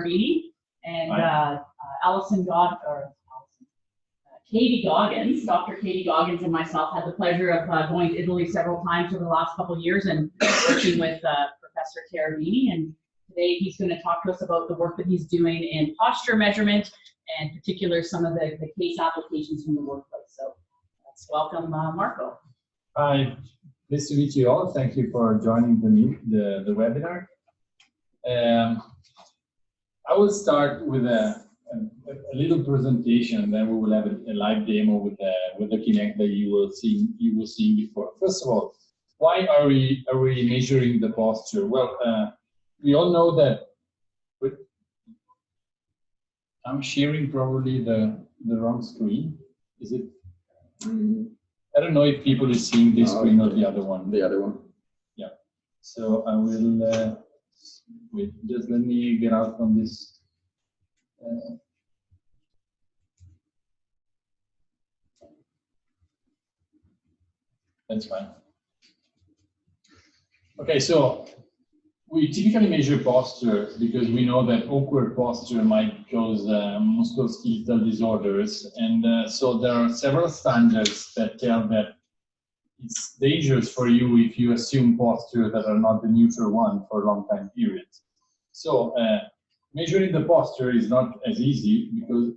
Tarabini and Katie Goggins, Dr. Katie Goggins and myself had the pleasure of going to Italy several times over the last couple of years and working with Professor Tarabini. And today he's going to talk to us about the work that he's doing in posture measurement and in particular some of the case applications from the workplace. So let's welcome Marco. Hi, nice to meet you all. Thank you for joining the webinar. I will start with a little presentation, and then we will have a live demo with the Kinect that you will see before. First of all, why are we measuring the posture? Well, we all know that. I'm sharing probably the wrong screen. Is it? I don't know if people are seeing this screen or the other one. The other one. Yeah. So I will wait. Just let me get out from this. That's fine. Okay, so we typically measure posture because we know that awkward posture might cause musculoskeletal disorders, and so there are several standards that tell that it's dangerous for you if you assume posture that are not the neutral one for a long time periods. So measuring the posture is not as easy because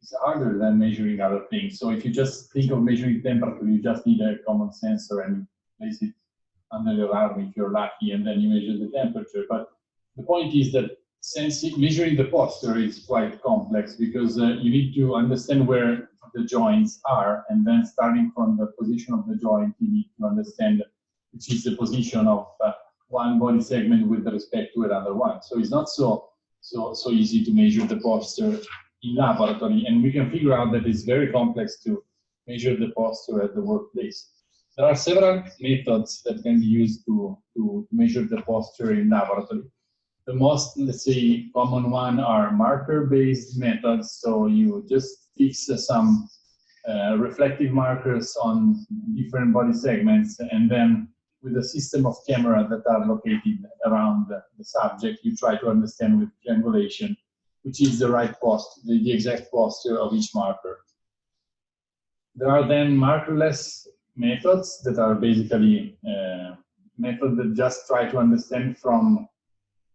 it's harder than measuring other things. So if you just think of measuring temperature, you just need a common sensor and place it under your arm if you're lucky, and then you measure the temperature. But the point is that measuring the posture is quite complex because you need to understand where the joints are, and then starting from the position of the joint, you need to understand which is the position of one body segment with respect to another one. So it's not so easy to measure the posture in laboratory, and we can figure out that it's very complex to measure the posture at the workplace. There are several methods that can be used to measure the posture in laboratory. The most, let's say, common one are marker-based methods. So you just fix some reflective markers on different body segments, and then with a system of cameras that are located around the subject, you try to understand with triangulation which is the right posture, the exact posture of each marker. There are then markerless methods that are basically methods that just try to understand from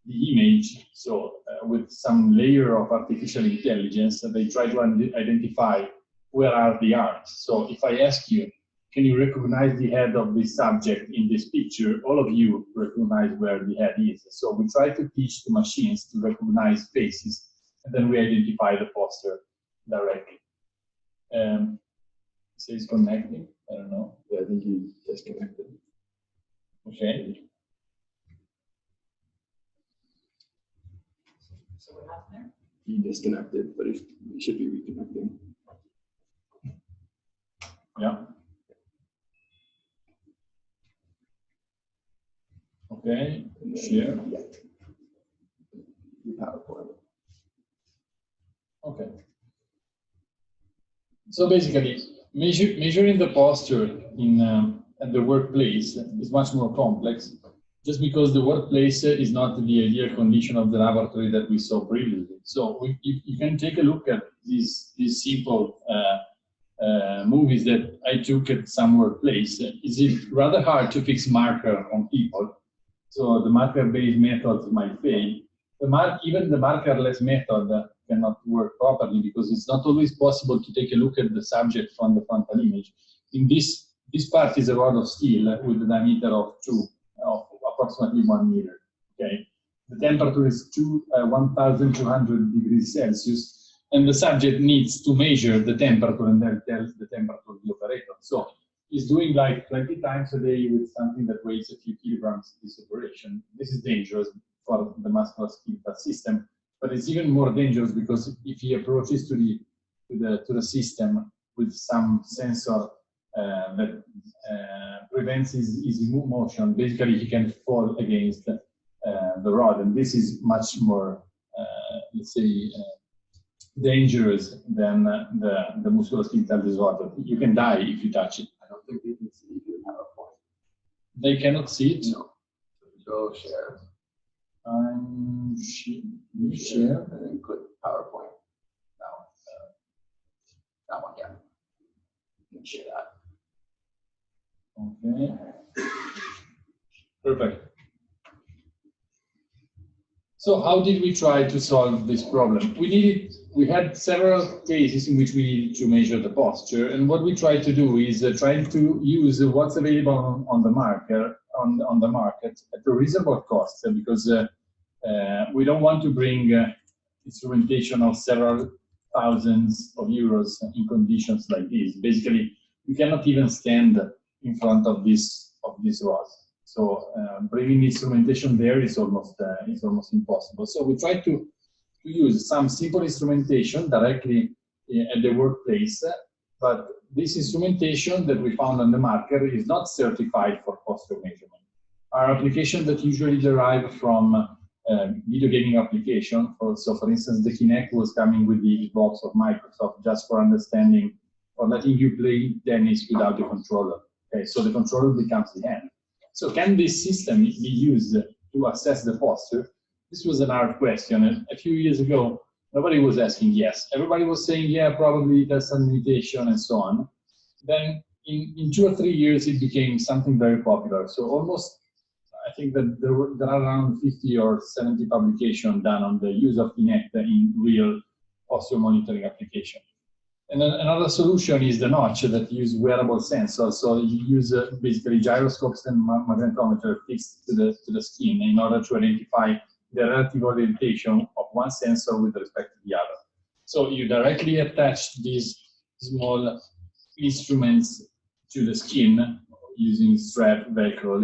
the image. So with some layer of artificial intelligence, they try to identify where are the arms. So if I ask you, can you recognize the head of the subject in this picture? All of you recognize where the head is. So we try to teach the machines to recognize faces, and then we identify the posture directly. It says connecting. I don't know. Yeah, I think he disconnected. Okay. So what happened there? He disconnected, but he should be reconnecting. Yeah. Okay. Share. Yeah. The PowerPoint. Okay. So basically, measuring the posture in at the workplace is much more complex, just because the workplace is not the ideal condition of the laboratory that we saw previously. So you can take a look at these simple movies that I took at some workplace. Is it rather hard to fix marker on people? So the marker-based methods might fail. Even the markerless method cannot work properly because it's not always possible to take a look at the subject from the frontal image. In this part is a rod of steel with a diameter of approximately 1 meter. Okay, the temperature is 1,200 degrees Celsius, and the subject needs to measure the temperature and then tells the temperature of the operator. So he's doing like 20 times a day with something that weighs a few kilograms this operation. This is dangerous for the musculoskeletal system, but it's even more dangerous because if he approaches to the system with some sensor that prevents his motion, basically he can fall against the rod, and this is much more, let's say, dangerous than the musculoskeletal disorder. You can die if you touch it. I don't think they can see your PowerPoint. They cannot see it? No. Go share. Share. And then click PowerPoint. That one, yeah. You can share that. Okay. Perfect. So how did we try to solve this problem? We had several cases in which we needed to measure the posture, and what we tried to do is trying to use what's available on the market at a reasonable cost, because we don't want to bring instrumentation of several thousands of euros in conditions like this. Basically, you cannot even stand in front of this rods. So bringing instrumentation there is almost impossible. So we try to use some simple instrumentation directly at the workplace, but this instrumentation that we found on the market is not certified for posture measurement. Our applications that usually derive from video gaming application. So for instance, the Kinect was coming with the Xbox of Microsoft just for understanding or letting you play tennis without the controller. Okay, so the controller becomes the hand. So can this system be used to assess the posture? This was an hard question. A few years ago, nobody was asking yes. Everybody was saying, yeah, probably there's some limitation and so on. Then in 2 or 3 years, it became something very popular. So almost, I think that there are around 50 or 70 publications done on the use of Kinect in real posture monitoring application. And then another solution is the notch that use wearable sensors. So you use basically gyroscopes and magnetometer fixed to the skin in order to identify the relative orientation of one sensor with respect to the other. So you directly attach these small instruments to the skin using strap Velcro,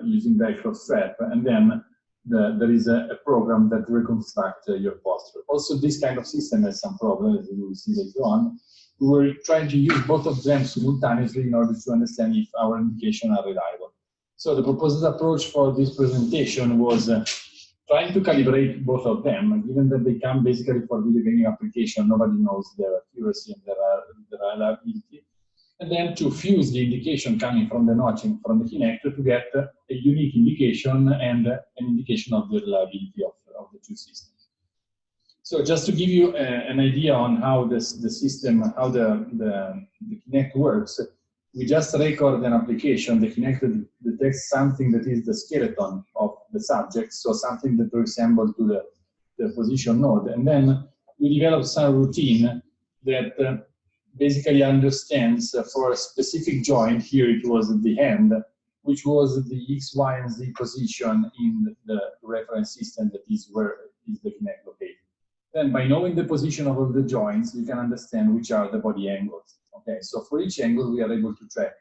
using Velcro strap, and then there is a program that reconstructs your posture. Also, this kind of system has some problems, as you will see later on. We were trying to use both of them simultaneously in order to understand if our indications are reliable. So the proposed approach for this presentation was trying to calibrate both of them, given that they come basically for video gaming application. Nobody knows their accuracy and their reliability. And then to fuse the indication coming from the notching from the Kinect to get a unique indication and an indication of the reliability of the two systems. So just to give you an idea on how the system, how the Kinect works, we just record an application. The Kinect detects something that is the skeleton of the subject, so something that resembles to the position node. And then we develop some routine that basically understands for a specific joint. Here it was at the hand, which was the X, Y, and Z position in the reference system that is where is the Kinect located. Then by knowing the position of all the joints, you can understand which are the body angles. Okay, so for each angle we are able to track,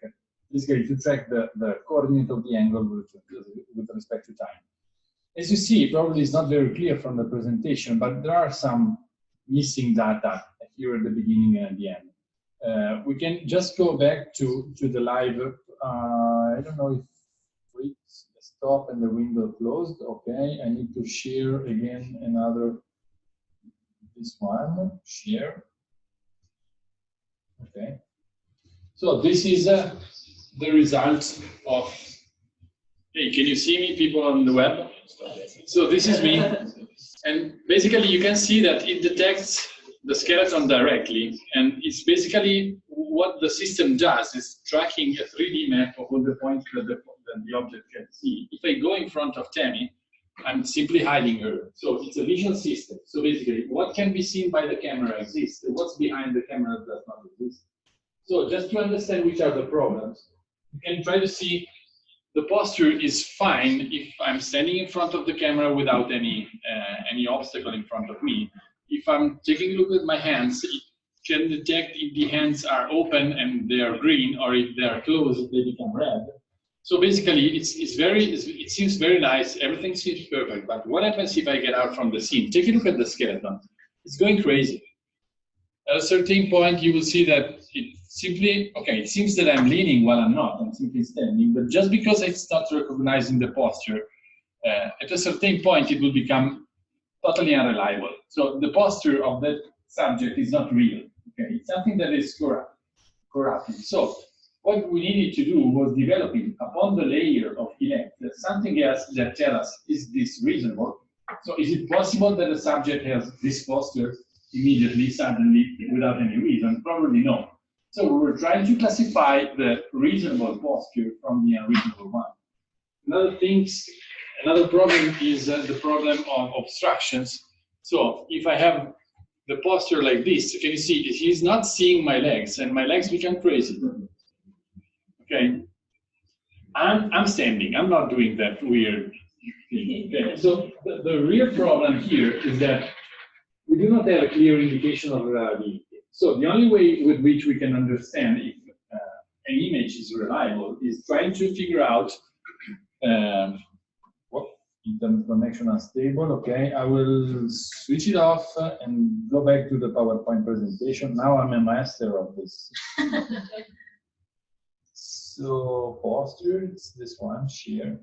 basically to track the coordinate of the angle with respect to time. As you see, probably it's not very clear from the presentation, but there are some missing data here at the beginning and at the end. We can just go back to the live. I don't know if we stop and the window closed. Okay, I need to share again another. This one, share. Okay. So this is the result of. Hey, can you see me, people on the web? So this is me, and basically you can see that it detects the skeleton directly, and it's basically what the system does is tracking a 3D map of all the points that the object can see. If I go in front of Tammy, I'm simply hiding her. So it's a visual system. So basically, what can be seen by the camera exists. What's behind the camera does not exist. So just to understand which are the problems, you can try to see the posture is fine if I'm standing in front of the camera without any obstacle in front of me. If I'm taking a look at my hands, it can detect if the hands are open and they are green, or if they are closed, they become red. So basically, it seems very nice. Everything seems perfect. But what happens if I get out from the scene? Take a look at the skeleton. It's going crazy. At a certain point, you will see that it simply, okay, it seems that I'm leaning while I'm not. I'm simply standing. But just because it's not recognizing the posture, at a certain point, it will become totally unreliable. So the posture of that subject is not real. Okay, it's something that is corrupted. So what we needed to do was developing upon the layer of Kinect something else that tells us, is this reasonable? So is it possible that the subject has this posture immediately, suddenly, without any reason? Probably no. So we were trying to classify the reasonable posture from the unreasonable one. Another problem is the problem of obstructions. So if I have the posture like this, can you see, he's not seeing my legs, and my legs become crazy. Okay, I'm standing, I'm not doing that weird thing. Okay, so the real problem here is that we do not have a clear indication of reliability. So the only way with which we can understand if an image is reliable is trying to figure out what internet connection unstable. Okay, I will switch it off and go back to the PowerPoint presentation. Now I'm a master of this. So posture, it's this one, share.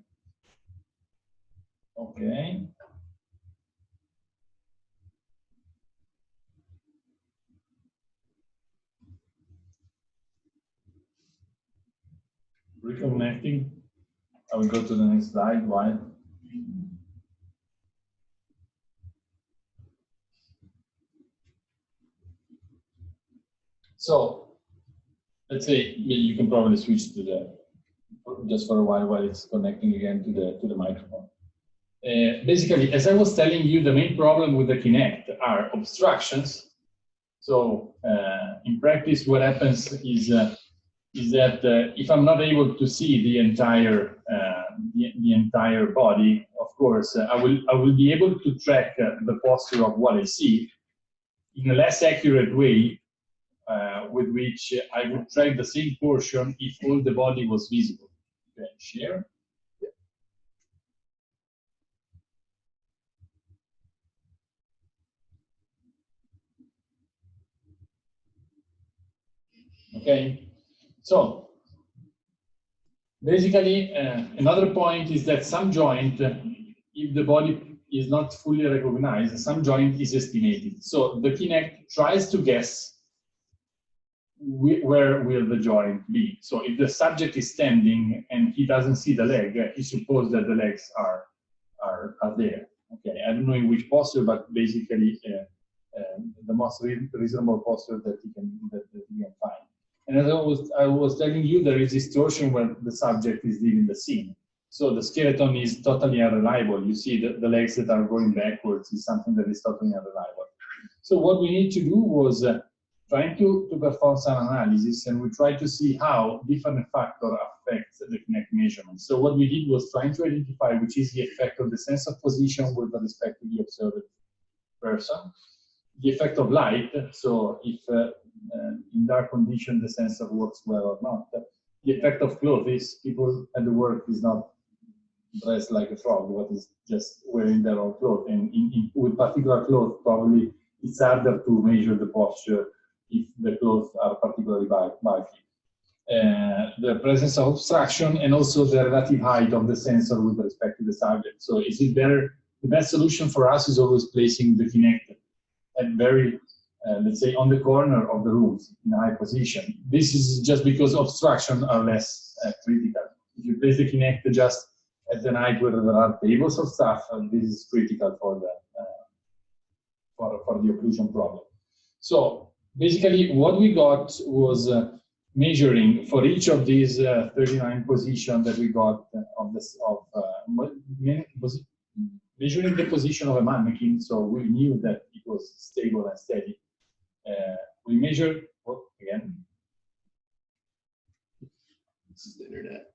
Okay. Reconnecting. I will go to the next slide. Why? So let's say you can probably switch to the just for a while it's connecting again to the microphone. Basically, as I was telling you, the main problem with the Kinect are obstructions. So in practice, what happens is that if I'm not able to see the entire body, of course, I will be able to track the posture of what I see in a less accurate way, with which I would track the same portion if all the body was visible. Okay, share. Yeah. Okay, so basically, another point is that some joint, if the body is not fully recognized, some joint is estimated. So the Kinect tries to guess where will the joint be. So if the subject is standing and he doesn't see the leg, he supposes that the legs are there. Okay, I don't know in which posture, but basically the most reasonable posture that he can find. And as I was telling you, there is distortion when the subject is leaving the scene. So the skeleton is totally unreliable. You see the legs that are going backwards is something that is totally unreliable. So what we need to do was trying to perform some analysis, and we try to see how different factors affect the Kinect measurement. So what we did was trying to identify which is the effect of the sense of position with respect to the observed person, the effect of light, so if in dark condition the sensor works well or not, the effect of clothes, people at the work is not dressed like a frog, but is just wearing their own clothes, and with particular clothes probably it's harder to measure the posture if the clothes are particularly bulky. The presence of obstruction and also the relative height of the sensor with respect to the subject. So is it better? The best solution for us is always placing the Kinect at very, let's say, on the corner of the rooms in a high position. This is just because obstruction are less critical. If you place the Kinect just at the night where there are tables or stuff, this is critical for the occlusion problem. So basically, what we got was measuring for each of these 39 positions that we got measuring the position of a mannequin. So we knew that it was stable and steady. We measured again. This is the internet.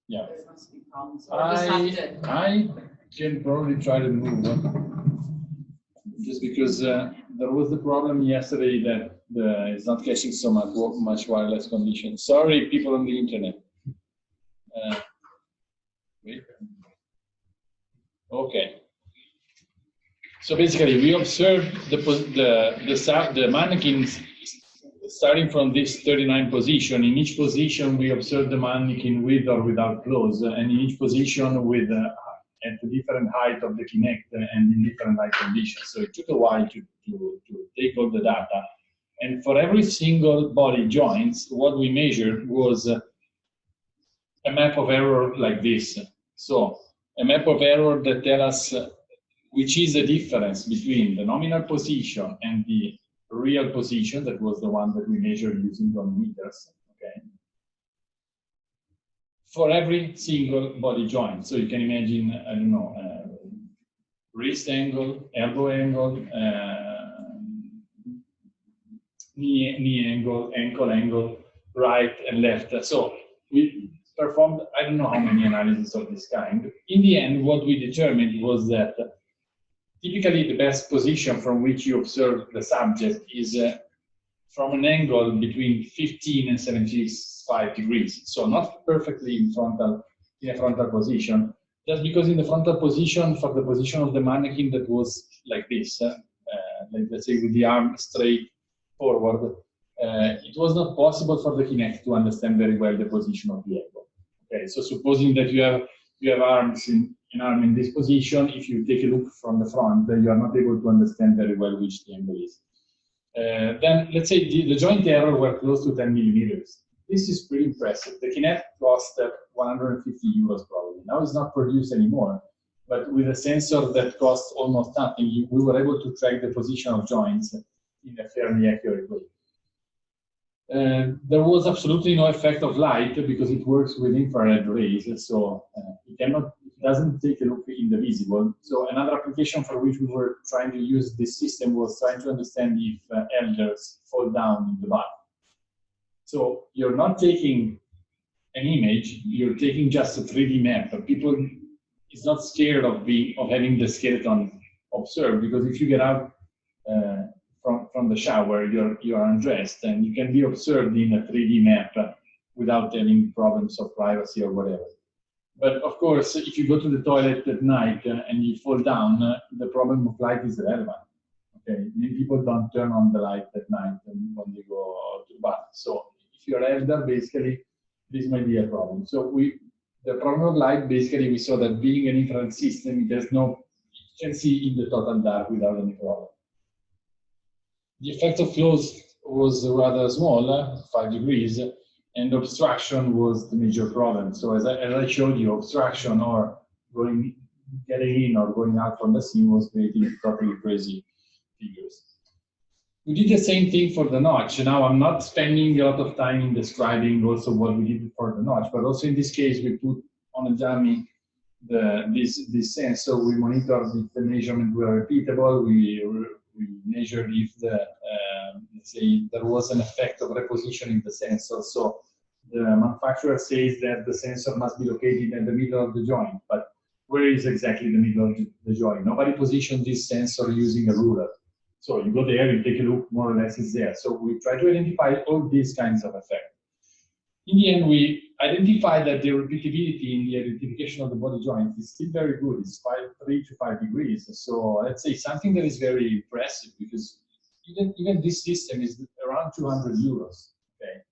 Yeah. There must be problems. I can probably try to move just because there was the problem yesterday that it's not catching so much wireless condition. Sorry, people on the internet. Wait. Okay. So basically, we observed the mannequins starting from this 39 position. In each position, we observed the mannequin with or without clothes, and in each position with at a different height of the Kinect and in different light conditions. So it took a while to take all the data And for every single body joints, what we measured was a map of error like this. So a map of error that tells us which is the difference between the nominal position and the real position, that was the one that we measured using meters, okay, for every single body joint. So you can imagine, I don't know, wrist angle, elbow angle, knee angle, ankle angle, right and left. So we performed, I don't know how many analyses of this kind. In the end, what we determined was that typically the best position from which you observe the subject is from an angle between 15 and 75 degrees. So not perfectly in a frontal position, just because in the frontal position, for the position of the mannequin that was like this, like let's say with the arm straight forward, it was not possible for the Kinect to understand very well the position of the elbow. Okay, so supposing that you have arms an arm in this position, if you take a look from the front, you are not able to understand very well which the angle is. Then let's say the joint error were close to 10 millimeters. This is pretty impressive. The Kinect cost 150 euros probably. Now it's not produced anymore, but with a sensor that costs almost nothing, we were able to track the position of joints in a fairly accurate way. There was absolutely no effect of light because it works with infrared rays, so it doesn't take a look in the visible. So another application for which we were trying to use this system was trying to understand if elders fall down in the bath. So you're not taking an image, you're taking just a 3D map. People is not scared of having the skeleton observed, because if you get out from the shower, you're undressed, and you can be observed in a 3D map without any problems of privacy or whatever. But of course, if you go to the toilet at night and you fall down, the problem of light is irrelevant. Okay, many people don't turn on the light at night when they go to the bath. So if you're elder, basically, this might be a problem. So the problem of light, basically, we saw that being an infrared system, you can see in the total dark without any problem. The effect of flows was rather small, 5 degrees, and obstruction was the major problem. So as I showed you, obstruction or getting in or going out from the scene was creating totally crazy figures. We did the same thing for the notch. Now I'm not spending a lot of time in describing also what we did for the notch, but also in this case we put on a dummy this sensor. We monitored if the measurements were repeatable. We measured if let's say there was an effect of repositioning the sensor. So the manufacturer says that the sensor must be located in the middle of the joint, but where is exactly the middle of the joint? Nobody positioned this sensor using a ruler. So you go there, you take a look, more or less it's there. So we try to identify all these kinds of effects. In the end, we identified that the repeatability in the identification of the body joint is still very good. It's 3 to 5 degrees. So let's say something that is very impressive, because even this system is around 200 euros. Okay,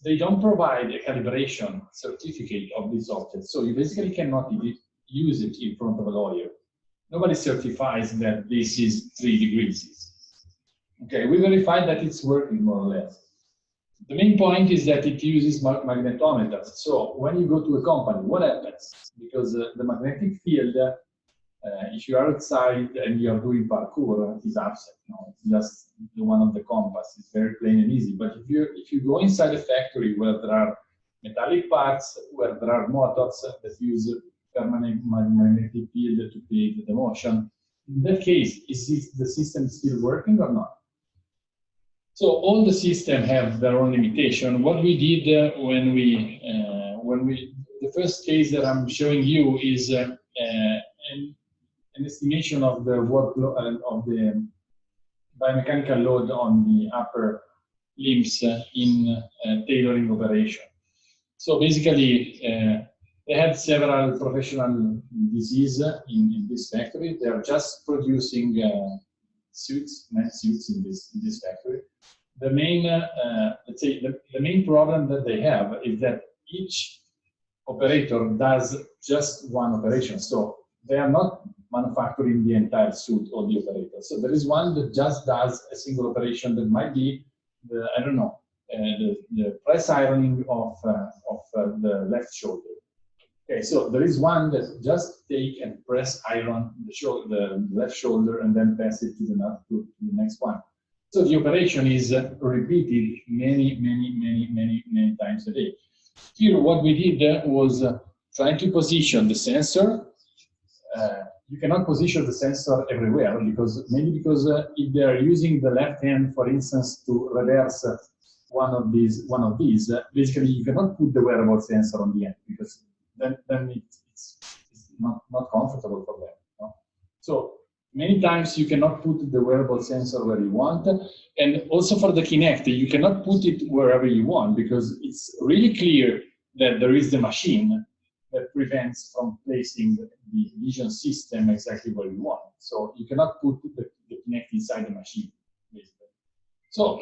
they don't provide a calibration certificate of this object, so you basically cannot use it in front of a lawyer. Nobody certifies that this is 3 degrees. Okay, we verified that it's working more or less. The main point is that it uses magnetometers. So when you go to a company, what happens? Because the magnetic field, if you are outside and you are doing parkour, it is absent. No, it's just the one of the compass. It's very plain and easy. But if you go inside a factory where there are metallic parts, where there are motors that use permanent magnetic field to create the motion, in that case, is the system still working or not? So all the systems have their own limitation. What we did the first case that I'm showing you is an estimation of the workload of the biomechanical load on the upper limbs in tailoring operation. So basically, they had several professional diseases in this factory. They are just producing men's suits in this factory. The main, let's say, the main problem that they have is that each operator does just one operation. So they are not manufacturing the entire suit or the operator. So there is one that just does a single operation that might be I don't know, the press ironing of the left shoulder. Okay, so there is one that just take and press iron the left shoulder and then pass it to the next one. So the operation is repeated many times a day. Here, what we did was trying to position the sensor. You cannot position the sensor everywhere mainly because if they are using the left hand, for instance, to reverse one of these, basically you cannot put the wearable sensor on the end because then it's not comfortable for them. No? So many times you cannot put the wearable sensor where you want, and also for the Kinect, you cannot put it wherever you want because it's really clear that there is the machine that prevents from placing the vision system exactly where you want. So you cannot put the Kinect inside the machine, basically. So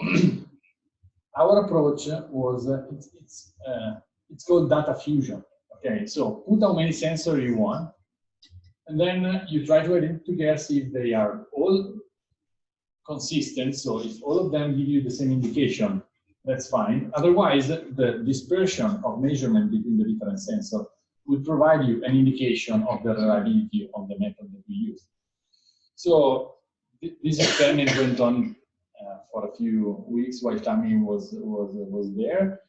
our approach was, it's called data fusion. Okay, so put how many sensors you want, and then you try to identify see if they are all consistent. So if all of them give you the same indication, that's fine. Otherwise, the dispersion of measurement between the different sensors will provide you an indication of the reliability of the method that we use. So this experiment went on for a few weeks while Tammy was there.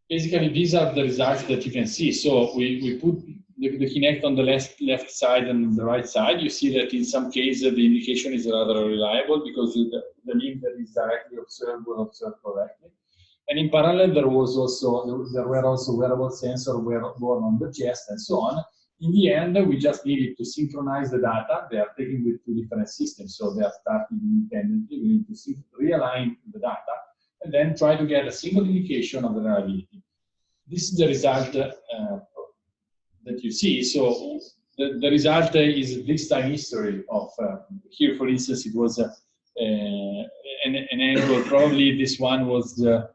Basically, these are the results that you can see. So we put the Kinect on the left side and the right side. You see that in some cases the indication is rather reliable because the limb that is directly observed will observe correctly. And in parallel, there were also wearable sensors born on the chest and so on. In the end, we just needed to synchronize the data. They are taken with two different systems, so they are starting independently. We need to realign the data and then try to get a single indication of the reliability. This is the result that you see. So the result is this time history of, here for instance, it was an angle, probably this one was the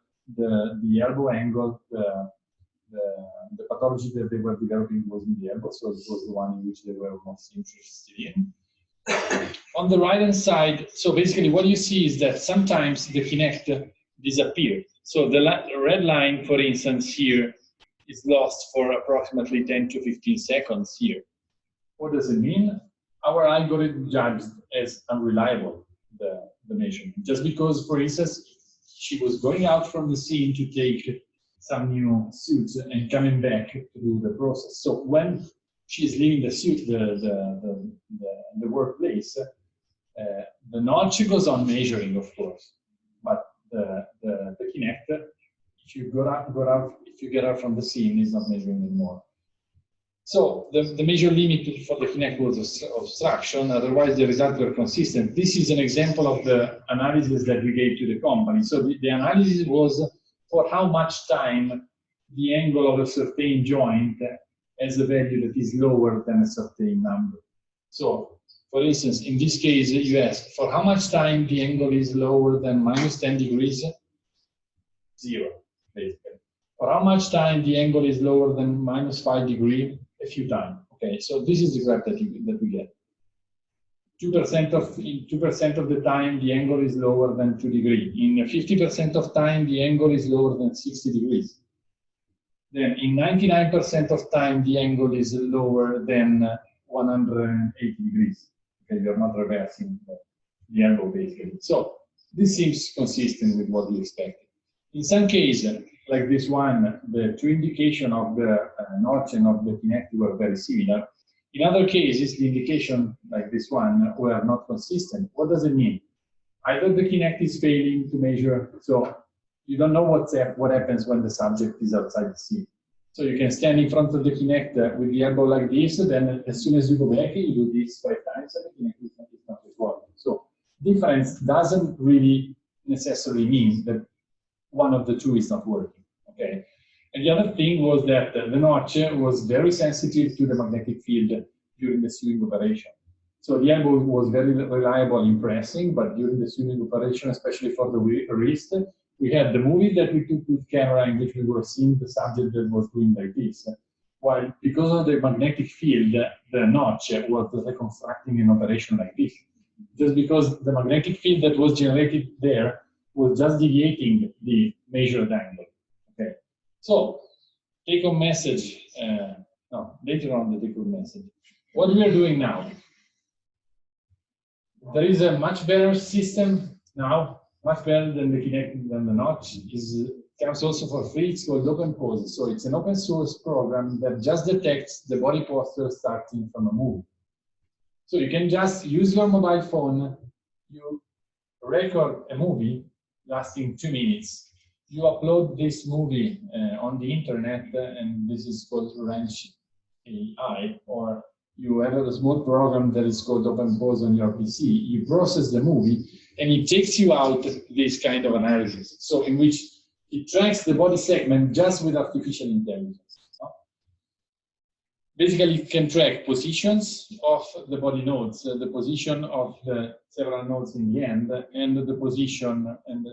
elbow angle, the pathology that they were developing was in the elbow, so it was the one in which they were most interested in. On the right-hand side, so basically what you see is that sometimes the Kinect disappeared. So the red line, for instance, here is lost for approximately 10 to 15 seconds here. What does it mean? Our algorithm judged as unreliable the measurement, just because, for instance, she was going out from the scene to take some new suits and coming back to do the process. So when she's leaving the suit, the workplace, the notch goes on measuring, of course, but the Kinect, if you get out from the scene, is not measuring anymore. So the major limit for the Kinect was obstruction. Otherwise, the results were consistent. This is an example of the analysis that we gave to the company. So the analysis was for how much time the angle of a certain joint has a value that is lower than a certain number. So, for instance, in this case, you ask for how much time the angle is lower than minus 10 degrees? 0, basically. For how much time the angle is lower than minus 5 degrees? A few times. Okay, so this is the graph that we get. 2% of the time the angle is lower than 2 degrees. In 50% of time the angle is lower than 60 degrees. Then in 99% of time the angle is lower than 180 degrees. Okay, you're not reversing the angle basically. So this seems consistent with what we expected. In some cases, like this one, the two indications of the notch and of the Kinect were very similar. In other cases, the indication, like this one, were not consistent. What does it mean? Either the Kinect is failing to measure, so you don't know what happens when the subject is outside the scene. So you can stand in front of the Kinect with the elbow like this, then as soon as you go back, you do this 5 times, and the Kinect is not working. So difference doesn't really necessarily mean that one of the two is not working. Okay. And the other thing was that the notch was very sensitive to the magnetic field during the sewing operation. So the elbow was very reliable in pressing, but during the sewing operation, especially for the wrist, we had the movie that we took with camera in which we were seeing the subject that was doing like this. While because of the magnetic field, the notch was reconstructing an operation like this. Just because the magnetic field that was generated there was just deviating the measured angle. Okay, so take-home message. No, later on the take-home message. What we are doing now? There is a much better system now, much better than the Kinect, than the Notch. Comes also for free. It's called Open Pose. So it's an open source program that just detects the body posture starting from a movie. So you can just use your mobile phone. You record a movie lasting 2 minutes. You upload this movie on the internet, and this is called Wrench AI, or you have a small program that is called Open Pose on your PC. You process the movie, and it takes you out this kind of analysis. So in which it tracks the body segment just with artificial intelligence. Basically, it can track positions of the body nodes, the position of the several nodes in the end, and the position, and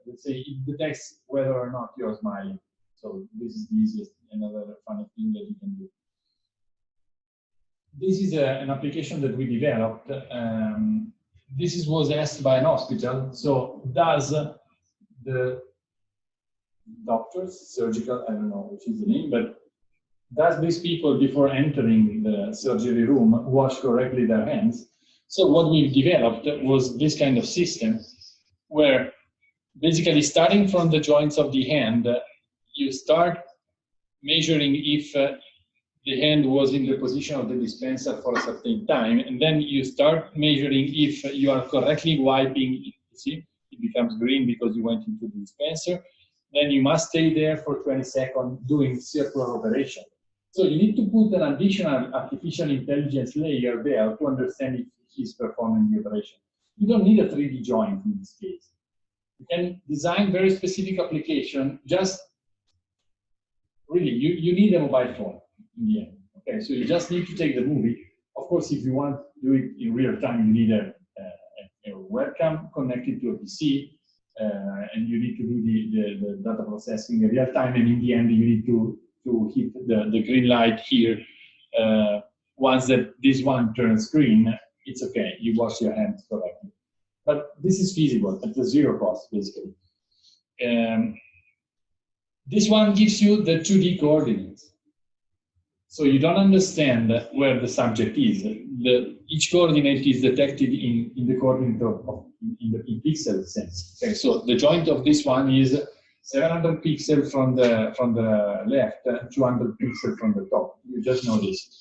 let's say it detects whether or not you're smiling. So this is the easiest, another funny thing that you can do. This is an application that we developed. This was asked by an hospital. So does the doctors, surgical, I don't know which is the name, but does these people, before entering the surgery room, wash correctly their hands? So what we've developed was this kind of system where basically starting from the joints of the hand, you start measuring if the hand was in the position of the dispenser for a certain time, and then you start measuring if you are correctly wiping. You see, it becomes green because you went into the dispenser. Then you must stay there for 20 seconds doing circular operation. So you need to put an additional artificial intelligence layer there to understand if he's performing the operation. You don't need a 3D joint in this case. You can design very specific application. Just really, you need a mobile phone in the end. Okay, so you just need to take the movie. Of course, if you want to do it in real time, you need a webcam connected to a PC, and you need to do the data processing in real time. And in the end, you need to hit the green light here. Once that this one turns green, it's okay. You wash your hands correctly. But this is feasible at the zero cost, basically. This one gives you the 2D coordinates. So you don't understand where the subject is. Each coordinate is detected in the coordinate in the pixel sense. Okay, so the joint of this one is 700 pixels from the left, 200 pixels from the top. You just know this.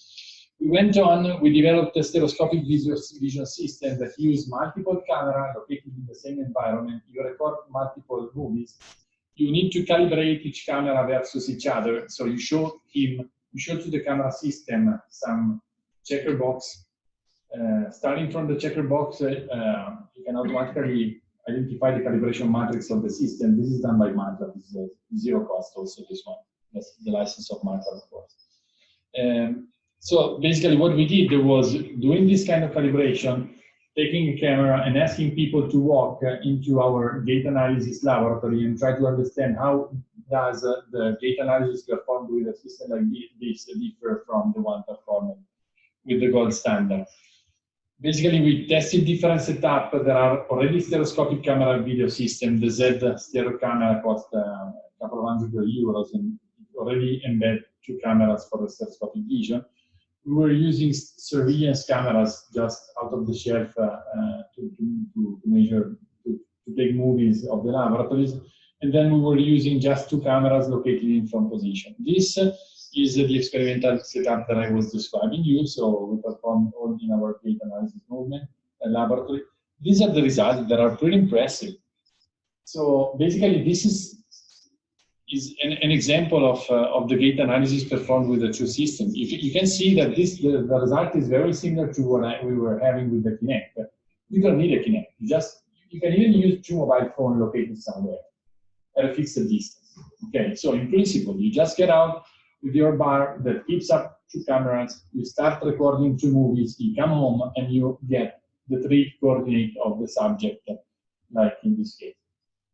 We went on. We developed a stereoscopic vision system that used multiple cameras located in the same environment. You record multiple movies. You need to calibrate each camera versus each other. So you show to the camera system some checker box. Starting from the checker box, you can automatically identify the calibration matrix of the system. This is done by MATLAB. This is a zero cost also, this one. That's the license of MATLAB, of course. So basically what we did was doing this kind of calibration, taking a camera and asking people to walk into our gait analysis laboratory and try to understand how does the gait analysis performed with a system like this differ from the one performed with the gold standard. Basically, we tested different setups. There are already stereoscopic camera video systems. The Z stereo camera cost a couple of €100 and already embed 2 cameras for the stereoscopic vision. We were using surveillance cameras just out of the shelf to measure, to take movies of the laboratories. And then we were using just 2 cameras located in front position. This is the experimental setup that I was describing you. So we performed all in our gait analysis movement laboratory. These are the results that are pretty impressive. So basically, this is an example of the gait analysis performed with the 2 systems. You can see that the result is very similar to what we were having with the Kinect. You don't need a Kinect. You can even use 2 mobile phones located somewhere at a fixed distance. Okay, so in principle, you just get out with your bar that keeps up 2 cameras, you start recording 2 movies, you come home and you get the 3 coordinates of the subject, like in this case.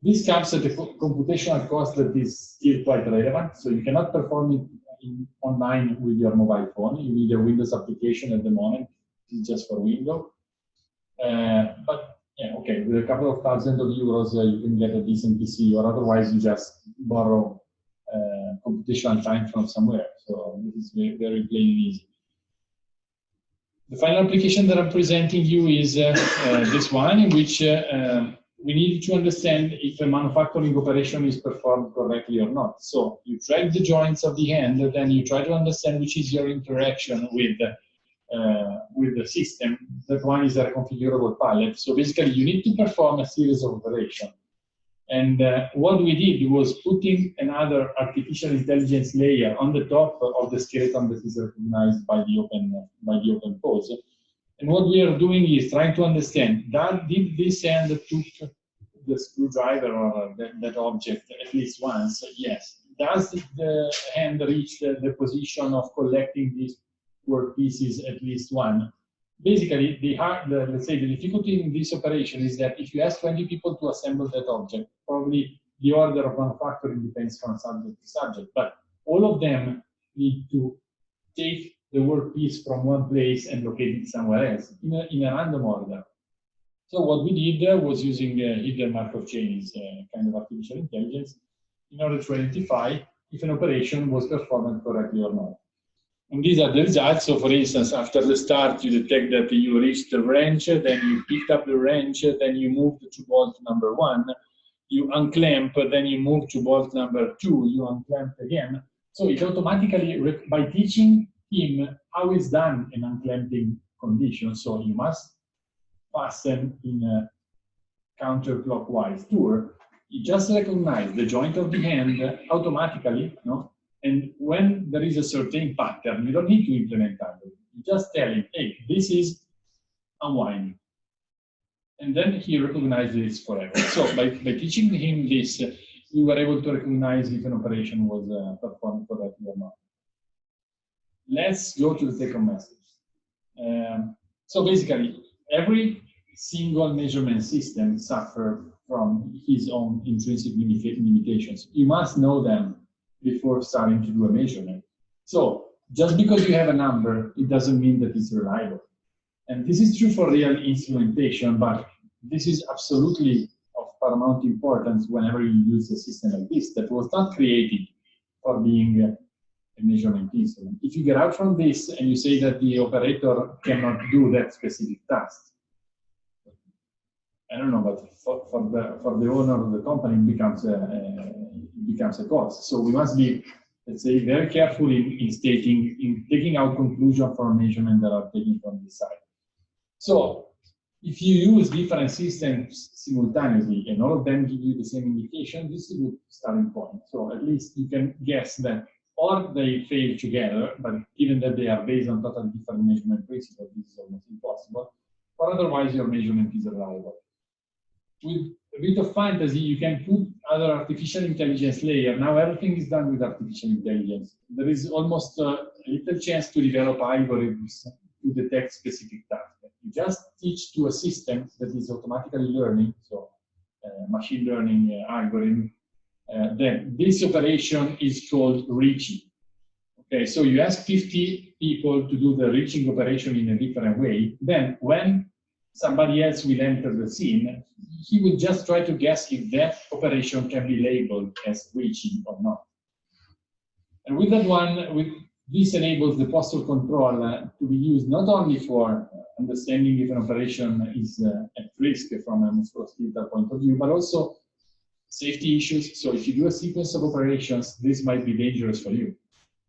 This comes at a computational cost that is still quite relevant, so you cannot perform it online with your mobile phone. You need a Windows application at the moment, it's just for Windows. But Yeah, okay, with a couple of thousand of euros, you can get a decent PC, or otherwise you just borrow computational time from somewhere. So this is very, very plain and easy. The final application that I'm presenting you is this one, in which we need to understand if a manufacturing operation is performed correctly or not. So you track the joints of the hand, then you try to understand which is your interaction with the system. That one is a configurable pallet. So basically, you need to perform a series of operations. And what we did was putting another artificial intelligence layer on the top of the skeleton that is recognized by the open pose. And what we are doing is trying to understand that did this hand took the screwdriver or that object at least once? Yes. Does the hand reach the position of collecting these work pieces at least one? Basically, let's say the difficulty in this operation is that if you ask 20 people to assemble that object, probably the order of manufacturing depends from subject to subject, but all of them need to take the work piece from one place and locate it somewhere else in a random order. So what we did was using hidden Markov chains, kind of artificial intelligence, in order to identify if an operation was performed correctly or not. And these are the results. So for instance, after the start, you detect that you reached the wrench, then you picked up the wrench, then you moved to bolt number 1, you unclamp, then you move to bolt number 2, you unclamp again. So it automatically, by teaching him how it's done in unclamping conditions, so you must fasten in a counterclockwise tour, you just recognize the joint of the hand automatically, no? And when there is a certain pattern, you don't need to implement that. You just tell him, hey, this is unwinding. And then he recognizes it forever. So by teaching him this, we were able to recognize if an operation was performed correctly or not. Let's go to the take-home message. So basically, every single measurement system suffers from his own intrinsic limitations. You must know them before starting to do a measurement. So just because you have a number, it doesn't mean that it's reliable. And this is true for real instrumentation, but this is absolutely of paramount importance whenever you use a system like this that was not created for being a measurement instrument. If you get out from this and you say that the operator cannot do that specific task, I don't know, but for the owner of the company, it becomes a cost. So we must be, let's say, very careful in taking out conclusions from measurement that are taken from this side. So if you use different systems simultaneously and all of them give you the same indication, this is a good starting point. So at least you can guess that or they fail together, but given that they are based on totally different measurement principles, this is almost impossible, or otherwise your measurement is reliable. With a bit of fantasy, you can put other artificial intelligence layer. Now everything is done with artificial intelligence. There is almost a little chance to develop algorithms to detect specific tasks. You just teach to a system that is automatically learning, so machine learning algorithm, then this operation is called reaching. Okay, so you ask 50 people to do the reaching operation in a different way. Then when somebody else will enter the scene, he will just try to guess if that operation can be labeled as reaching or not. And with that one, this enables the postural control to be used not only for understanding if an operation is at risk from a musculoskeletal point of view, but also safety issues. So if you do a sequence of operations, this might be dangerous for you.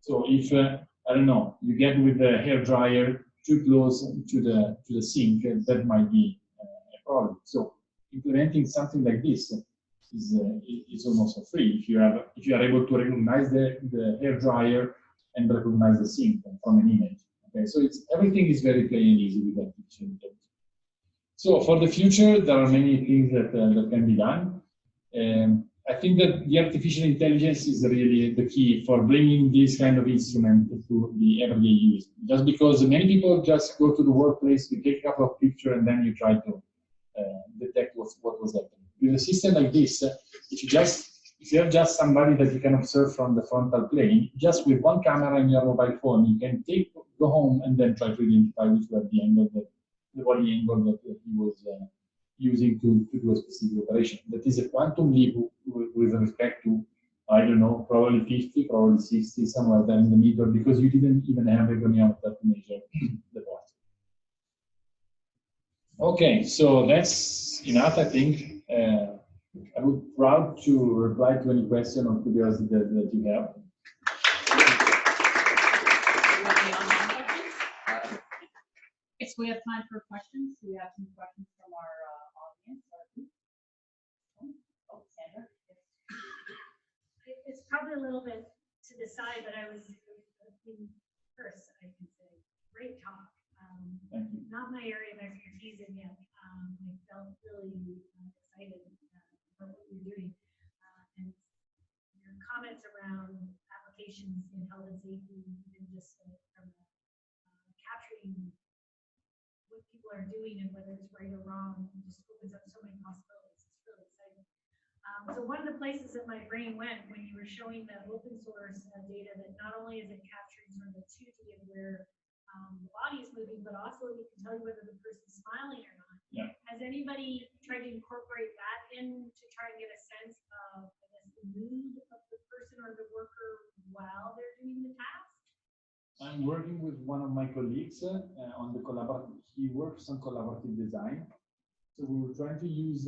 So if, I don't know, you get with the hair dryer too close to the sink, that might be a problem. So implementing something like this is almost free if you are able to recognize the hair dryer and recognize the sink from an image. Okay, so everything is very plain and easy with artificial intelligence. So for the future, there are many things that can be done. I think that the artificial intelligence is really the key for bringing this kind of instrument to the everyday use. Just because many people just go to the workplace, you take a couple of pictures, and then you try to detect what was happening. With a system like this, if you have just somebody that you can observe from the frontal plane, just with one camera and your mobile phone, you can go home and then try to identify which was the angle, the body angle that he was using to do a specific operation. That is a quantum leap with respect to, I don't know, probably 50, probably 60, somewhere there in the middle, because you didn't even have a goniometer to measure the posture. Okay, so that's enough, I think. I would be proud to reply to any question or curiosity that you have. Yes, we have time for questions. We have some questions from our audience. Oh, Sandra. It's probably a little bit to the side, but I was first, I can say, great talk. Not my area of expertise, and yet I felt really excited about what you're doing. And your comments around applications in health and safety, and just from capturing what people are doing and whether it's right or wrong, just opens up so many possibilities. It's really exciting. So one of the places that my brain went when you were showing the open source data, that not only is it capturing sort of the 2D of where the body is moving, but also it can tell you whether the person's smiling or not. Yeah. Has anybody tried to incorporate that in to try and get a sense of, I guess, the mood of the person or the worker while they're doing the task? I'm working with one of my colleagues on the collaborative. He works on collaborative design. So we were trying to use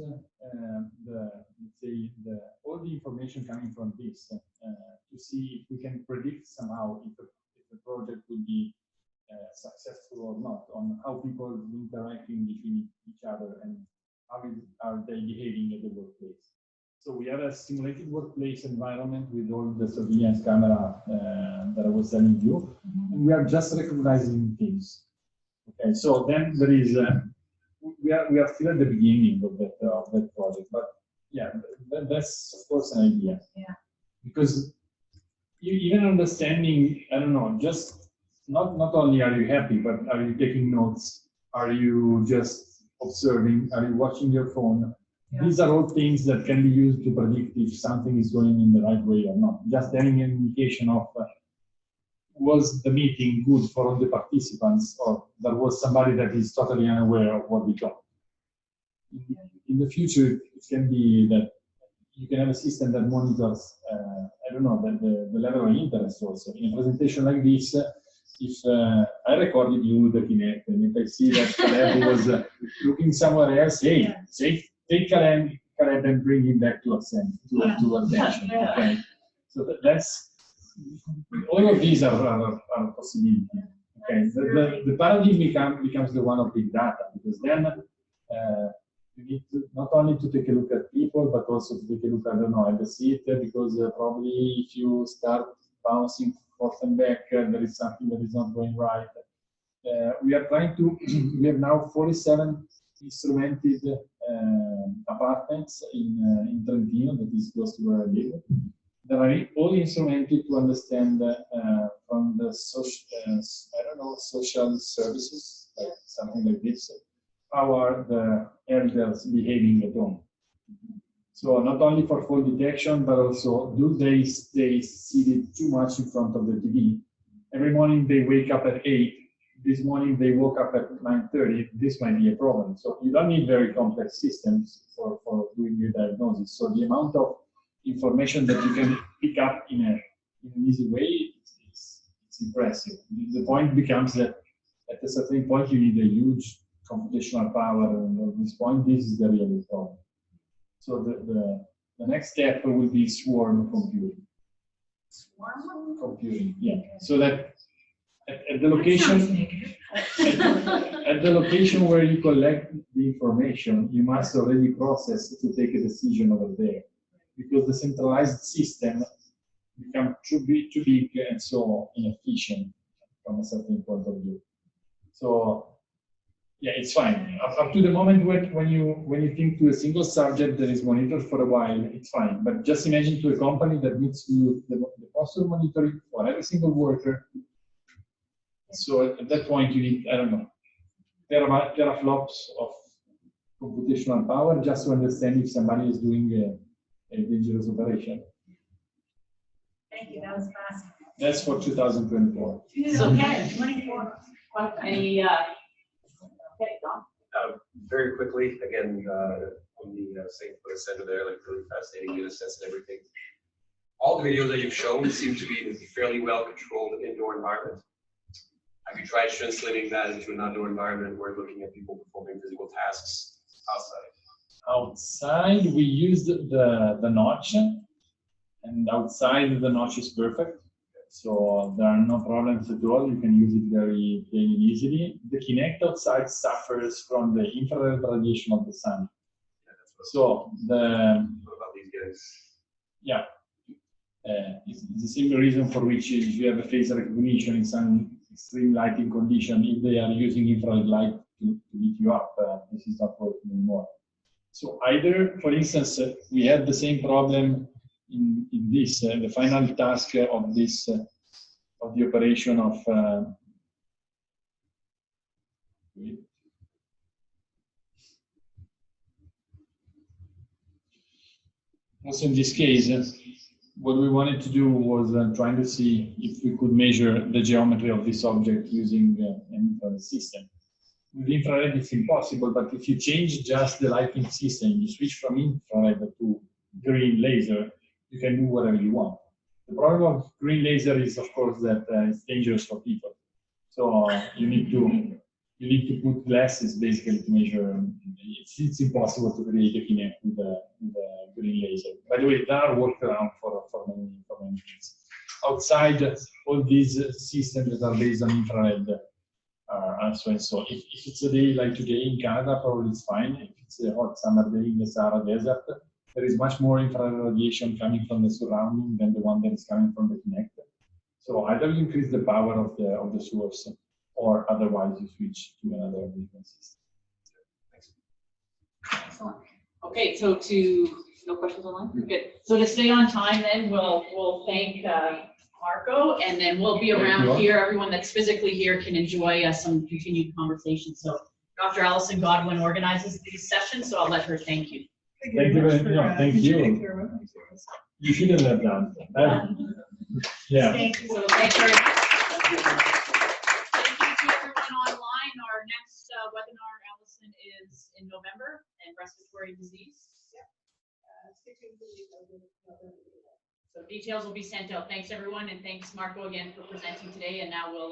all the information coming from this to see if we can predict somehow if the project will be successful or not, on how people are interacting between each other and how are they behaving at the workplace. So we have a simulated workplace environment with all the surveillance camera that I was telling you, and we are just recognizing things. Okay, so then there is we are still at the beginning of that project, but yeah, that's of course an idea. Yeah. Because even understanding, I don't know, just not only are you happy, but are you taking notes? Are you just observing? Are you watching your phone? Yeah. These are all things that can be used to predict if something is going in the right way or not. Just having an indication of was the meeting good for all the participants, or there was somebody that is totally unaware of what we talked. In the future, it can be that you can have a system that monitors, I don't know, the level of interest also. In a presentation like this, if I recorded you the Kinect, and if I see that Caleb was looking somewhere else, hey, take Caleb and bring him back to attention. Okay? So that's, all of these are possibilities. Okay, the paradigm becomes the one of big data, because then you need to not only to take a look at people, but also to take a look, I don't know, at the seat, because probably if you start bouncing forth and back, there is something that is not going right. We are trying to, we have now 47 instrumented apartments in Trentino, that is close to where I live. They are all instrumented to understand from the social, I don't know, social services, like something like this, how are the elders behaving at home. So not only for fall detection, but also do they stay seated too much in front of the TV? Every morning they wake up at 8. This morning they woke up at 9:30. This might be a problem. So you don't need very complex systems for doing your diagnosis. So the amount of information that you can pick up in an easy way, it's impressive. The point becomes that at a certain point you need a huge computational power, and at this point this is the real problem. So the next step will be swarm computing. Swarm computing, yeah. So that at the location, at the location where you collect the information, you must already process to take a decision over there, because the centralized system becomes too big and so inefficient from a certain point of view. So yeah, it's fine. Up to the moment when you think to a single subject that is monitored for a while, it's fine. But just imagine to a company that needs to do the posture monitoring for every single worker. So at that point you need, I don't know, teraflops of computational power just to understand if somebody is doing a dangerous operation. Thank you, that was fast. That's for 2024. Okay, 24. Any, okay, Don? very quickly, again, on the St. Louis Center there, like really fascinating data sets and everything. All the videos that you've shown seem to be in a fairly well-controlled indoor environment. Have you tried translating that into an outdoor environment where you're looking at people performing physical tasks outside? Outside, we used the notch, and outside the notch is perfect. So there are no problems at all. You can use it very easily. The Kinect outside suffers from the infrared radiation of the sun. Yeah, So what about these guys? yeah, it's the same reason for which if you have a face recognition in some extreme lighting condition, if they are using infrared light to heat you up, this is not working anymore. So either, for instance, we had the same problem in this, the final task of this, of the operation of, also in this case, what we wanted to do was trying to see if we could measure the geometry of this object using an infrared system. With infrared, it's impossible, but if you change just the lighting system, you switch from infrared to green laser, you can do whatever you want. The problem of green laser is, of course, that it's dangerous for people. So you need to put glasses basically to measure. It's impossible to create a Kinect with a green laser. By the way, there are workarounds for many things. Outside, all these systems that are based on infrared are so and so. If it's a day like today in Canada, probably it's fine. If it's a hot summer day in the Sahara Desert, there is much more infrared radiation coming from the surrounding than the one that is coming from the Kinect. So either you increase the power of the source, or otherwise you switch to another measurement system. Excellent. Okay, so no questions online? Good. So to stay on time then, we'll thank Marco, and then we'll be around here. Everyone that's physically here can enjoy some continued conversation. So Dr. Allison Godwin organizes these sessions, so I'll let her thank you. Thank you very much. Thank you. You shouldn't have done. Yeah. Thank you. So thank you very much. Thank you to everyone online. Our next webinar, Allison, is in November, and respiratory disease. So details will be sent out. Thanks everyone, and thanks Marco again for presenting today. And now we'll